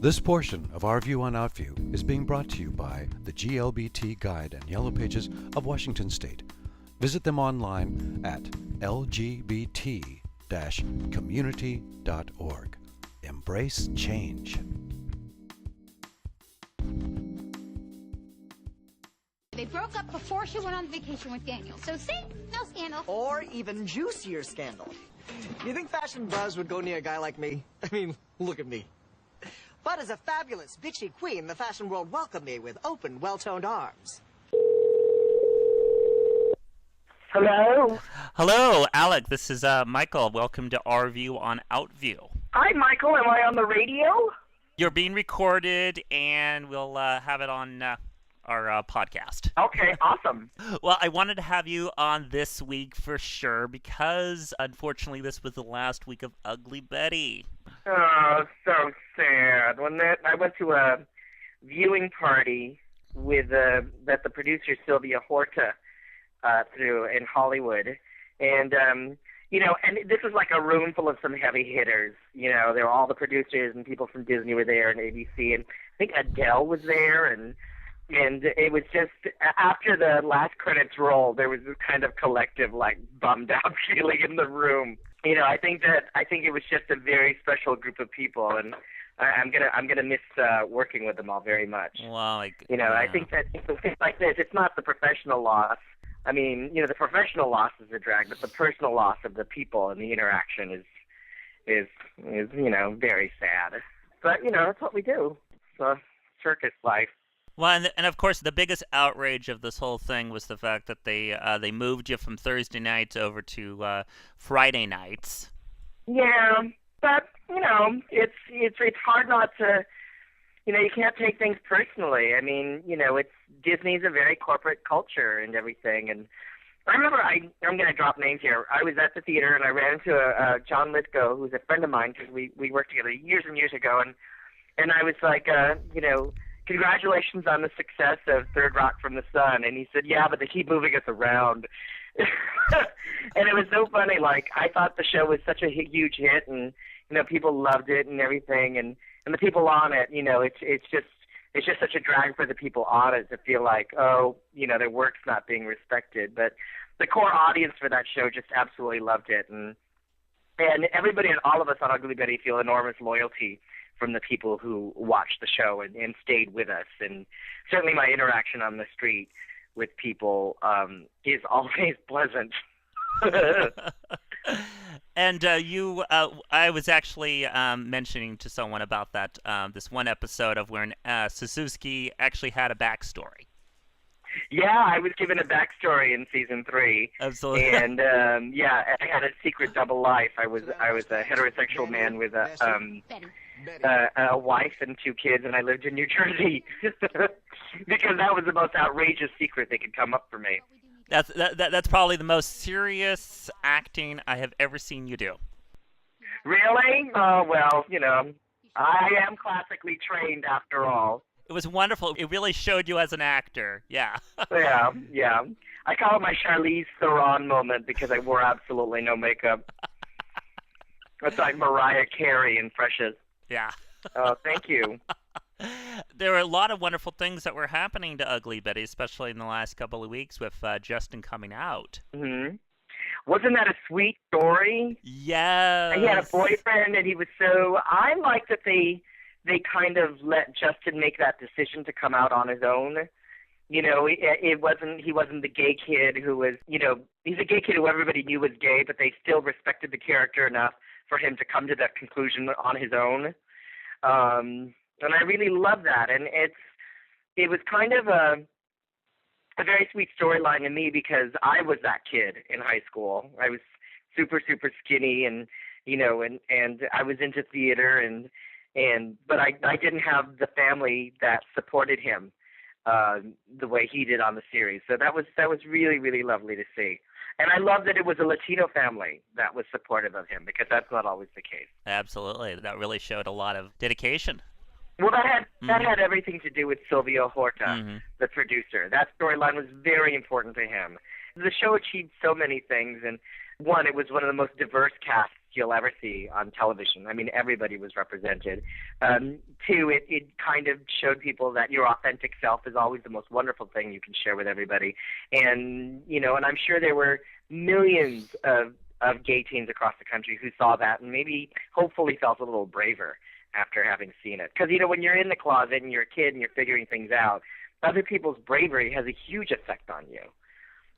This portion of Our View on Outview is being brought to you by the GLBT Guide and Yellow Pages of Washington State. Visit them online at lgbt-community.org. Embrace change. They broke up before she went on vacation with Daniel. So see, no scandal. Or even juicier scandal. Do you think Fashion Buzz would go near a guy like me? I mean, look at me. But as a fabulous, bitchy queen, the fashion world welcomed me with open, well-toned arms. Hello? Hello, Alec. This is Michael. Welcome to Our View on Outview. Hi, Michael. Am I on the radio? You're being recorded, and we'll have it on our podcast. Okay, awesome. Well, I wanted to have you on this week for sure because, unfortunately, this was the last week of Ugly Betty. Oh, so sad. I went to a viewing party with that the producer Sylvia Horta threw in Hollywood, and and this was like a room full of some heavy hitters. You know, there were all the producers and people from Disney were there and ABC, and I think Adele was there, and it was just after the last credits rolled, there was this kind of collective like bummed out feeling in the room. You know, I think it was just a very special group of people, and I'm gonna miss working with them all very much. Well, I think that things like this, it's not the professional loss. I mean, the professional loss is a drag, but the personal loss of the people and the interaction is very sad. But that's what we do. It's circus life. Well, and of course, the biggest outrage of this whole thing was the fact that they moved you from Thursday nights over to Friday nights. Yeah, but it's hard not to. You can't take things personally. I mean, Disney's a very corporate culture and everything. And I remember, I'm going to drop names here. I was at the theater and I ran into John Lithgow, who's a friend of mine because we worked together years and years ago. And I was like, congratulations on the success of Third Rock from the Sun. And he said, yeah, but they keep moving us around. And it was so funny. Like, I thought the show was such a huge hit and, people loved it and everything. And the people on it, it's just such a drag for the people on it to feel like, their work's not being respected. But the core audience for that show just absolutely loved it. And everybody and all of us on Ugly Betty feel enormous loyalty from the people who watched the show and stayed with us. And certainly my interaction on the street with people is always pleasant. And I was actually mentioning to someone about that this one episode of when Suzuki actually had a backstory. Yeah, I was given a backstory in season 3. Absolutely. And I had a secret double life. I was a heterosexual man with a wife and 2 kids, and I lived in New Jersey because that was the most outrageous secret they could come up for me. That's probably the most serious acting I have ever seen you do. Really? Oh, well, I am classically trained after all. It was wonderful. It really showed you as an actor. Yeah. Yeah. I call it my Charlize Theron moment because I wore absolutely no makeup. It's like Mariah Carey in Precious. Yeah. Oh, thank you. There were a lot of wonderful things that were happening to Ugly Betty, especially in the last couple of weeks with Justin coming out. Mm-hmm. Wasn't that a sweet story? Yes. He had a boyfriend, and he was so... I like that they kind of let Justin make that decision to come out on his own. He wasn't the gay kid who was, he's a gay kid who everybody knew was gay, but they still respected the character enough for him to come to that conclusion on his own. And I really love that. And it was kind of a very sweet storyline to me because I was that kid in high school. I was super, super skinny and I was into theater but I didn't have the family that supported him the way he did on the series. So that was really, really lovely to see. And I love that it was a Latino family that was supportive of him because that's not always the case. Absolutely. That really showed a lot of dedication. Well, that had everything to do with Sylvia Horta, the producer. That storyline was very important to him. The show achieved so many things, and one, it was one of the most diverse casts you'll ever see on television. I mean, everybody was represented. Two, it kind of showed people that your authentic self is always the most wonderful thing you can share with everybody. And, and I'm sure there were millions of gay teens across the country who saw that and maybe hopefully felt a little braver after having seen it. Because, when you're in the closet and you're a kid and you're figuring things out, other people's bravery has a huge effect on you.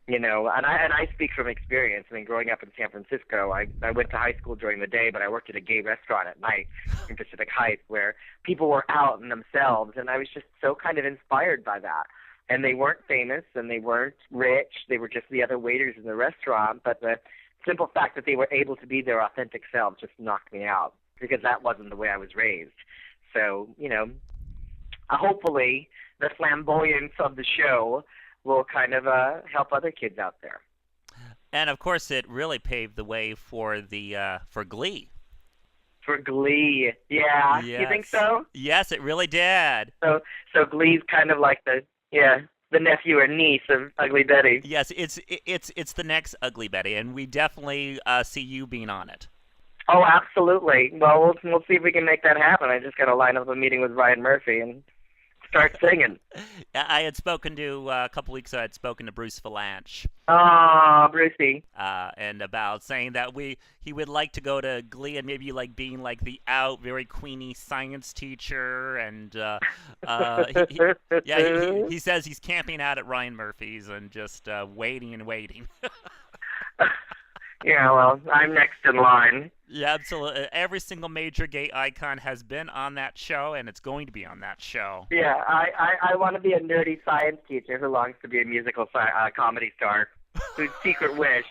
And I speak from experience. I mean, growing up in San Francisco, I went to high school during the day, but I worked at a gay restaurant at night in Pacific Heights where people were out in themselves, and I was just so kind of inspired by that. And they weren't famous, and they weren't rich. They were just the other waiters in the restaurant, but the simple fact that they were able to be their authentic selves just knocked me out because that wasn't the way I was raised. So, hopefully the flamboyance of the show will kind of help other kids out there. And of course, it really paved the way for for Glee. For Glee, yeah. Yes. You think so? Yes, it really did. So Glee's kind of like the nephew or niece of Ugly Betty. Yes, it's the next Ugly Betty, and we definitely see you being on it. Oh, absolutely. Well, we'll see if we can make that happen. I just got to line up a meeting with Ryan Murphy and start singing. I had spoken to, a couple weeks ago, I had spoken to Bruce Valanche. Oh, Brucey. And about saying that he would like to go to Glee and maybe like being like the very queenie science teacher. And he says he's camping out at Ryan Murphy's and just waiting and waiting. Yeah, well, I'm next in line. Yeah, absolutely. Every single major gay icon has been on that show, and it's going to be on that show. Yeah, I want to be a nerdy science teacher who longs to be a musical comedy star, whose secret wish.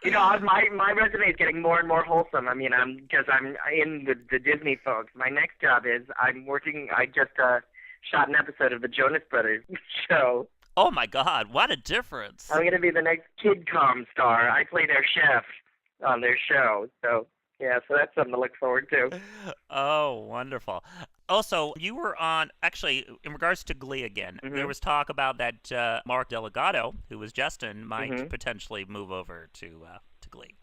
My resume is getting more and more wholesome. I mean, because I'm in the Disney folks. My next job is I just shot an episode of the Jonas Brothers show. Oh, my God. What a difference. I'm going to be the next KidCom star. I play their chef on their show. So that's something to look forward to. Oh, wonderful. Also, you were on, actually, in regards to Glee again, there was talk about that Mark Delgado, who was Justin, might potentially move over to Glee.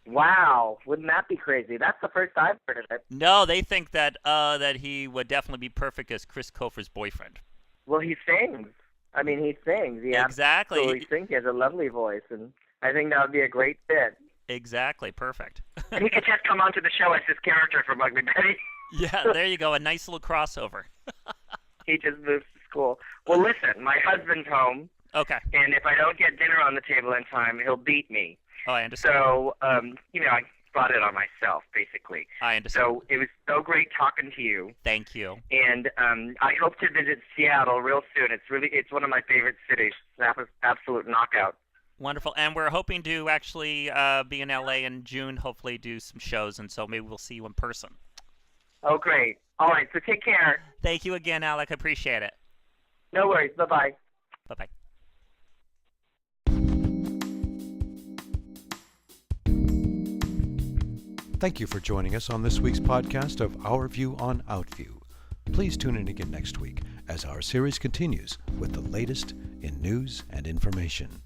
Wow. Wouldn't that be crazy? That's the first I've heard of it. No, they think that he would definitely be perfect as Chris Kofer's boyfriend. Well, he sings. I mean, he sings. He exactly. Absolutely sings. He has a lovely voice, and I think that would be a great fit. Exactly. Perfect. And he could just come onto the show as his character from Ugly Betty. Yeah, there you go. A nice little crossover. He just moves to school. Well, listen, my husband's home. Okay. And if I don't get dinner on the table in time, he'll beat me. Oh, I understand. So, I brought it on myself, basically. I understand. So it was so great talking to you. Thank you. And I hope to visit Seattle real soon. It's one of my favorite cities. That was absolute knockout. Wonderful. And we're hoping to actually be in LA in June, hopefully do some shows, and so maybe we'll see you in person. Oh, great. All right, so take care. Thank you again, Alec. I appreciate it. No worries. Bye-bye. Bye-bye. Thank you for joining us on this week's podcast of Our View on Outview. Please tune in again next week as our series continues with the latest in news and information.